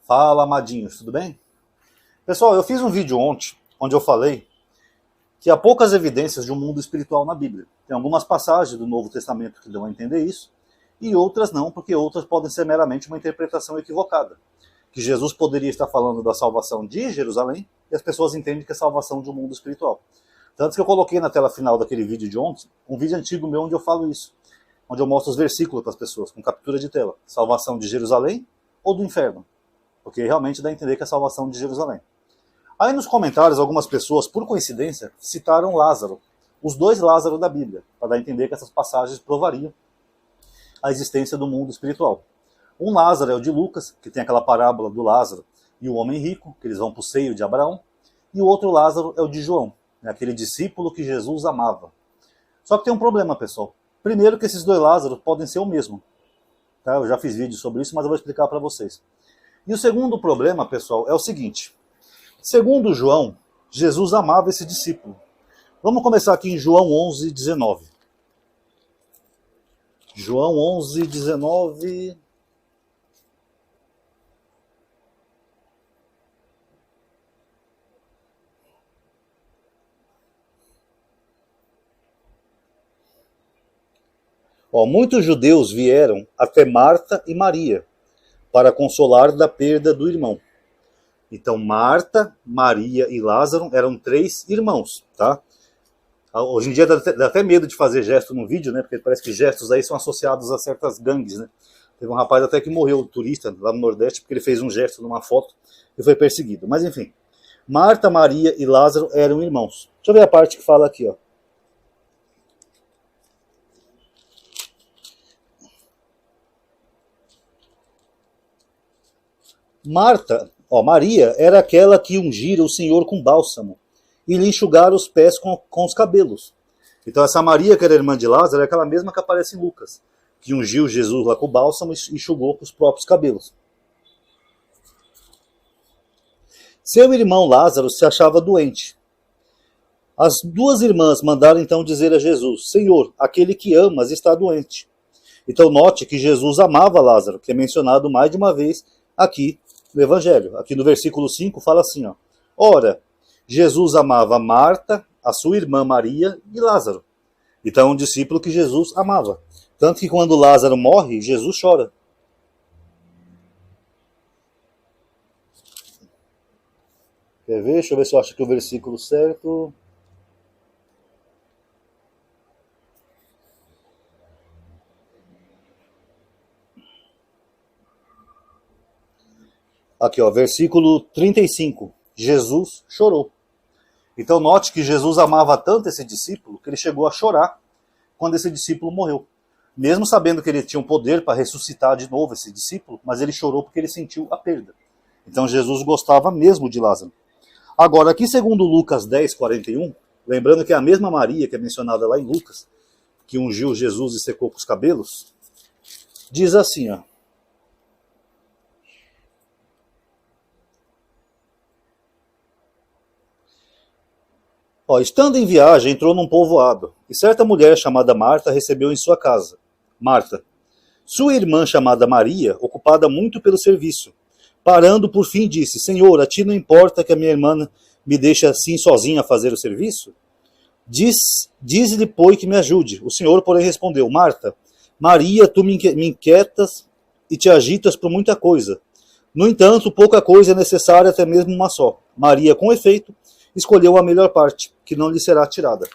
Fala, amadinhos, tudo bem? Pessoal, eu fiz um vídeo ontem, onde eu falei que há poucas evidências de um mundo espiritual na Bíblia. Tem algumas passagens do Novo Testamento que dão a entender isso, e outras não, porque outras podem ser meramente uma interpretação equivocada. Que Jesus poderia estar falando da salvação de Jerusalém, e as pessoas entendem que é salvação de um mundo espiritual. Tanto que eu coloquei na tela final daquele vídeo de ontem, um vídeo antigo meu onde eu falo isso, onde eu mostro os versículos para as pessoas, com captura de tela. Salvação de Jerusalém ou do inferno? Porque realmente dá a entender que é a salvação de Jerusalém. Aí nos comentários, algumas pessoas, por coincidência, citaram Lázaro. Os dois Lázaro da Bíblia, para dar a entender que essas passagens provariam a existência do mundo espiritual. Um Lázaro é o de Lucas, que tem aquela parábola do Lázaro e o homem rico, que eles vão para o seio de Abraão. E o outro Lázaro é o de João, aquele discípulo que Jesus amava. Só que tem um problema, pessoal. Primeiro que esses dois Lázaros podem ser o mesmo. Tá? Eu já fiz vídeo sobre isso, mas eu vou explicar para vocês. E o segundo problema, pessoal, é o seguinte. Segundo João, Jesus amava esse discípulo. Vamos começar aqui em João 11, 19. João 11, 19... muitos judeus vieram até Marta e Maria para consolar da perda do irmão. Então Marta, Maria e Lázaro eram três irmãos, tá? Hoje em dia dá até medo de fazer gesto no vídeo, né? Porque parece que gestos aí são associados a certas gangues, né? Teve um rapaz até que morreu, turista, lá no Nordeste, porque ele fez um gesto numa foto e foi perseguido. Mas enfim, Marta, Maria e Lázaro eram irmãos. Deixa eu ver a parte que fala aqui, ó. Maria era aquela que ungira o Senhor com bálsamo e lhe enxugara os pés com os cabelos. Então essa Maria, que era irmã de Lázaro, é aquela mesma que aparece em Lucas, que ungiu Jesus lá com bálsamo e enxugou com os próprios cabelos. Seu irmão Lázaro se achava doente. As duas irmãs mandaram então dizer a Jesus: Senhor, aquele que amas está doente. Então note que Jesus amava Lázaro, que é mencionado mais de uma vez aqui no Evangelho. Aqui no versículo 5 fala assim, ó. Ora, Jesus amava Marta, a sua irmã Maria e Lázaro. Então é um discípulo que Jesus amava. Tanto que quando Lázaro morre, Jesus chora. Quer ver? Deixa eu ver se eu acho aqui o versículo certo. Aqui, ó, versículo 35. Jesus chorou. Então note que Jesus amava tanto esse discípulo que ele chegou a chorar quando esse discípulo morreu. Mesmo sabendo que ele tinha um poder para ressuscitar de novo esse discípulo, mas ele chorou porque ele sentiu a perda. Então Jesus gostava mesmo de Lázaro. Agora, aqui segundo Lucas 10, 41, lembrando que é a mesma Maria que é mencionada lá em Lucas, que ungiu Jesus e secou com os cabelos, diz assim, ó. Estando em viagem, entrou num povoado, e certa mulher chamada Marta recebeu em sua casa. Marta. Sua irmã chamada Maria, ocupada muito pelo serviço, parando por fim disse: Senhor, a ti não importa que a minha irmã me deixe assim sozinha a fazer o serviço? Diz-lhe, pois, que me ajude. O Senhor, porém, respondeu: Marta, Maria, tu me inquietas e te agitas por muita coisa. No entanto, pouca coisa é necessária, até mesmo uma só. Maria, com efeito, escolheu a melhor parte, que não lhe será tirada.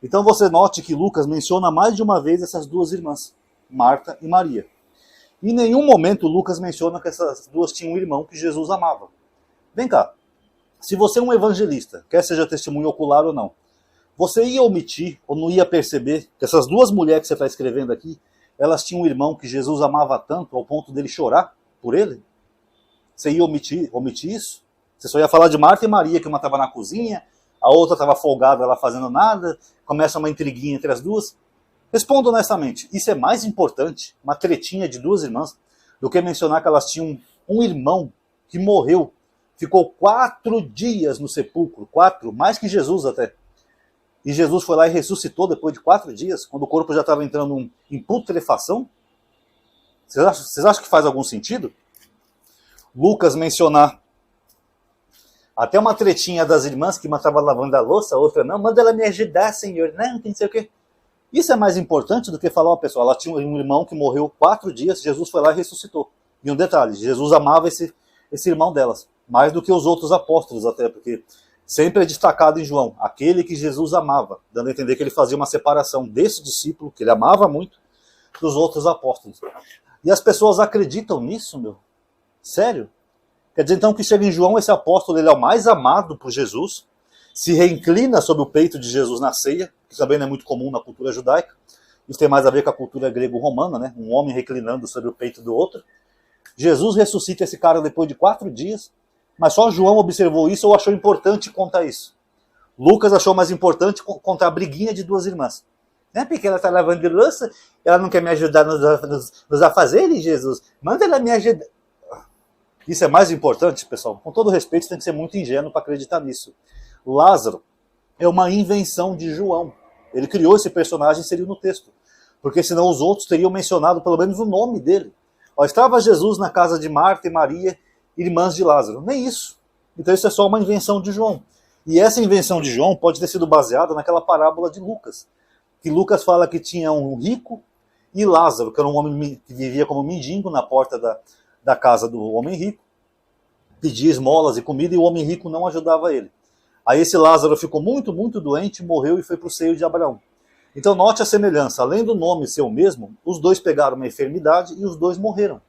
Então você note que Lucas menciona mais de uma vez essas duas irmãs, Marta e Maria. Em nenhum momento Lucas menciona que essas duas tinham um irmão que Jesus amava. Vem cá, se você é um evangelista, quer seja testemunho ocular ou não, você ia omitir ou não ia perceber que essas duas mulheres que você está escrevendo aqui, elas tinham um irmão que Jesus amava tanto ao ponto dele chorar por ele? Você ia omitir isso? Você só ia falar de Marta e Maria, que uma estava na cozinha, a outra estava folgada lá fazendo nada, começa uma intriguinha entre as duas. Responda honestamente, isso é mais importante, uma tretinha de duas irmãs, do que mencionar que elas tinham um irmão que morreu, ficou 4 dias no sepulcro, 4, mais que Jesus até. E Jesus foi lá e ressuscitou depois de 4 dias, quando o corpo já estava entrando em putrefação? Vocês acham que faz algum sentido? Lucas mencionar até uma tretinha das irmãs, que uma estava lavando a louça, a outra não, manda ela me ajudar, Senhor, não, tem que sei o quê. Isso é mais importante do que falar, ó, pessoal, ela tinha um irmão que morreu 4 dias, Jesus foi lá e ressuscitou. E um detalhe, Jesus amava esse irmão delas, mais do que os outros apóstolos até, porque sempre é destacado em João, aquele que Jesus amava, dando a entender que ele fazia uma separação desse discípulo, que ele amava muito, dos outros apóstolos. E as pessoas acreditam nisso, meu? Sério? Quer dizer, então, que chega em João, esse apóstolo ele é o mais amado por Jesus, se reinclina sobre o peito de Jesus na ceia, que também não é muito comum na cultura judaica. Isso tem mais a ver com a cultura grego-romana, né? Um homem reclinando sobre o peito do outro. Jesus ressuscita esse cara depois de 4 dias, mas só João observou isso ou achou importante contar isso. Lucas achou mais importante contar a briguinha de 2 irmãs. Né? Porque ela está lavando de louça, ela não quer me ajudar nos afazeres, Jesus. Manda ela me ajudar. Isso é mais importante, pessoal. Com todo respeito, você tem que ser muito ingênuo para acreditar nisso. Lázaro é uma invenção de João. Ele criou esse personagem e inseriu no texto. Porque senão os outros teriam mencionado pelo menos o nome dele. Ó, estava Jesus na casa de Marta e Maria, irmãs de Lázaro. Nem isso. Então isso é só uma invenção de João. E essa invenção de João pode ter sido baseada naquela parábola de Lucas. Que Lucas fala que tinha um rico e Lázaro, que era um homem que vivia como mendigo na porta da casa do homem rico, pedia esmolas e comida e o homem rico não ajudava ele. Aí esse Lázaro ficou muito, muito doente, morreu e foi para o seio de Abraão. Então note a semelhança, além do nome ser o mesmo, os dois pegaram uma enfermidade e os dois morreram.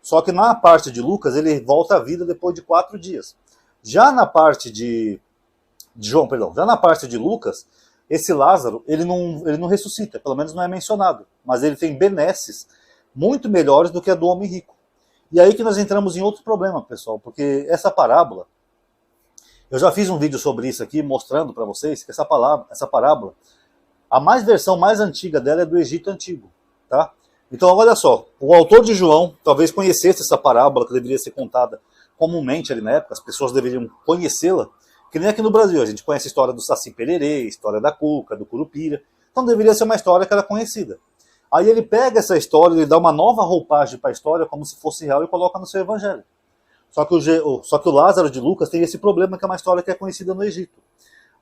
Só que na parte de Lucas ele volta à vida depois de 4 dias. Já na parte de João, perdão, já na parte de Lucas, esse Lázaro ele não ressuscita, pelo menos não é mencionado, mas ele tem benesses muito melhores do que a do homem rico. E aí que nós entramos em outro problema, pessoal, porque essa parábola, eu já fiz um vídeo sobre isso aqui, mostrando para vocês que essa parábola, a versão mais antiga dela é do Egito Antigo, tá? Então, olha só, o autor de João talvez conhecesse essa parábola, que deveria ser contada comumente ali na época, as pessoas deveriam conhecê-la, que nem aqui no Brasil, a gente conhece a história do Saci Pererê, a história da Cuca, do Curupira, então deveria ser uma história que era conhecida. Aí ele pega essa história, ele dá uma nova roupagem para a história, como se fosse real, e coloca no seu evangelho. Só que o Lázaro de Lucas tem esse problema, que é uma história que é conhecida no Egito.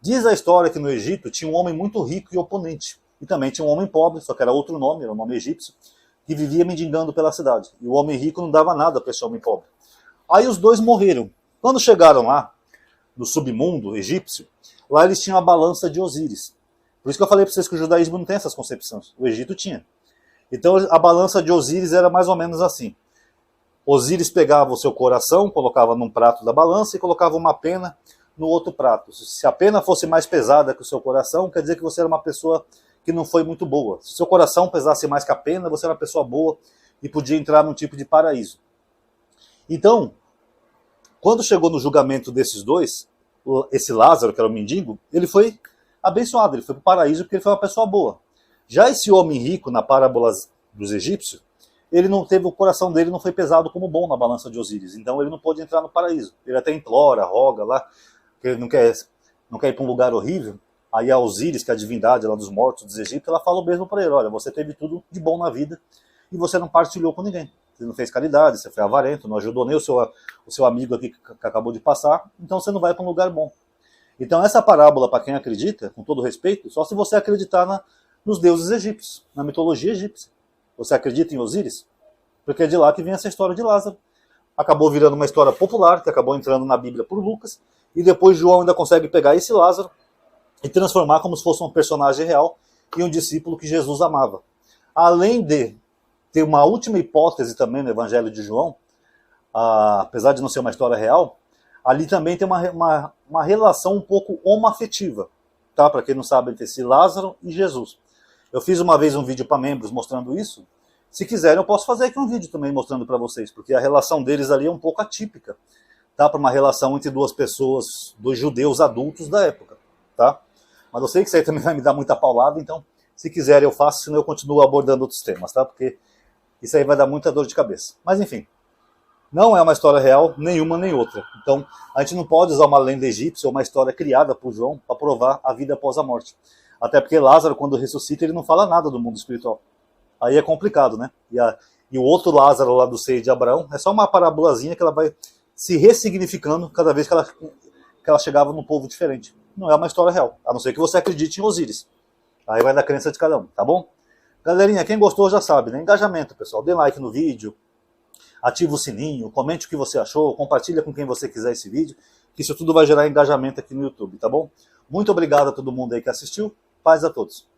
Diz a história que no Egito tinha um homem muito rico e oponente. E também tinha um homem pobre, só que era outro nome, era um nome egípcio, que vivia mendigando pela cidade. E o homem rico não dava nada para esse homem pobre. Aí os dois morreram. Quando chegaram lá, no submundo egípcio, lá eles tinham a balança de Osíris. Por isso que eu falei para vocês que o judaísmo não tem essas concepções. O Egito tinha. Então a balança de Osíris era mais ou menos assim. Osíris pegava o seu coração, colocava num prato da balança e colocava uma pena no outro prato. Se a pena fosse mais pesada que o seu coração, quer dizer que você era uma pessoa que não foi muito boa. Se o seu coração pesasse mais que a pena, você era uma pessoa boa e podia entrar num tipo de paraíso. Então, quando chegou no julgamento desses dois, esse Lázaro, que era o mendigo, ele foi abençoado, ele foi para o paraíso porque ele foi uma pessoa boa. Já esse homem rico, na parábola dos egípcios, ele não teve, o coração dele não foi pesado como bom na balança de Osíris, então ele não pôde entrar no paraíso. Ele até implora, roga lá, que ele não quer ir para um lugar horrível. Aí a Osíris, que é a divindade lá dos mortos dos egípcios, ela fala o mesmo para ele: olha, você teve tudo de bom na vida e você não partilhou com ninguém. Você não fez caridade, você foi avarento, não ajudou nem o seu amigo aqui que acabou de passar, então você não vai para um lugar bom. Então essa parábola, para quem acredita, com todo respeito, só se você acreditar nos deuses egípcios, na mitologia egípcia. Você acredita em Osíris? Porque é de lá que vem essa história de Lázaro. Acabou virando uma história popular, que acabou entrando na Bíblia por Lucas, e depois João ainda consegue pegar esse Lázaro e transformar como se fosse um personagem real e um discípulo que Jesus amava. Além de ter uma última hipótese também no Evangelho de João, apesar de não ser uma história real, ali também tem uma relação um pouco homoafetiva, tá? Para quem não sabe, entre esse Lázaro e Jesus. Eu fiz uma vez um vídeo para membros mostrando isso. Se quiserem, eu posso fazer aqui um vídeo também mostrando para vocês, porque a relação deles ali é um pouco atípica, tá? Para uma relação entre duas pessoas, dois judeus adultos da época, tá? Mas eu sei que isso aí também vai me dar muita paulada, então, se quiserem eu faço, senão eu continuo abordando outros temas, tá? Porque isso aí vai dar muita dor de cabeça. Mas enfim, não é uma história real, nenhuma nem outra. Então, a gente não pode usar uma lenda egípcia ou uma história criada por João para provar a vida após a morte. Até porque Lázaro, quando ressuscita, ele não fala nada do mundo espiritual. Aí é complicado, né? e o outro Lázaro lá do seio de Abraão, é só uma parábolazinha que ela vai se ressignificando cada vez que ela chegava num povo diferente. Não é uma história real, a não ser que você acredite em Osíris. Aí vai da crença de cada um, tá bom? Galerinha, quem gostou já sabe, né? Engajamento, pessoal. Dê like no vídeo, ativa o sininho, comente o que você achou, compartilha com quem você quiser esse vídeo, que isso tudo vai gerar engajamento aqui no YouTube, tá bom? Muito obrigado a todo mundo aí que assistiu. Paz a todos.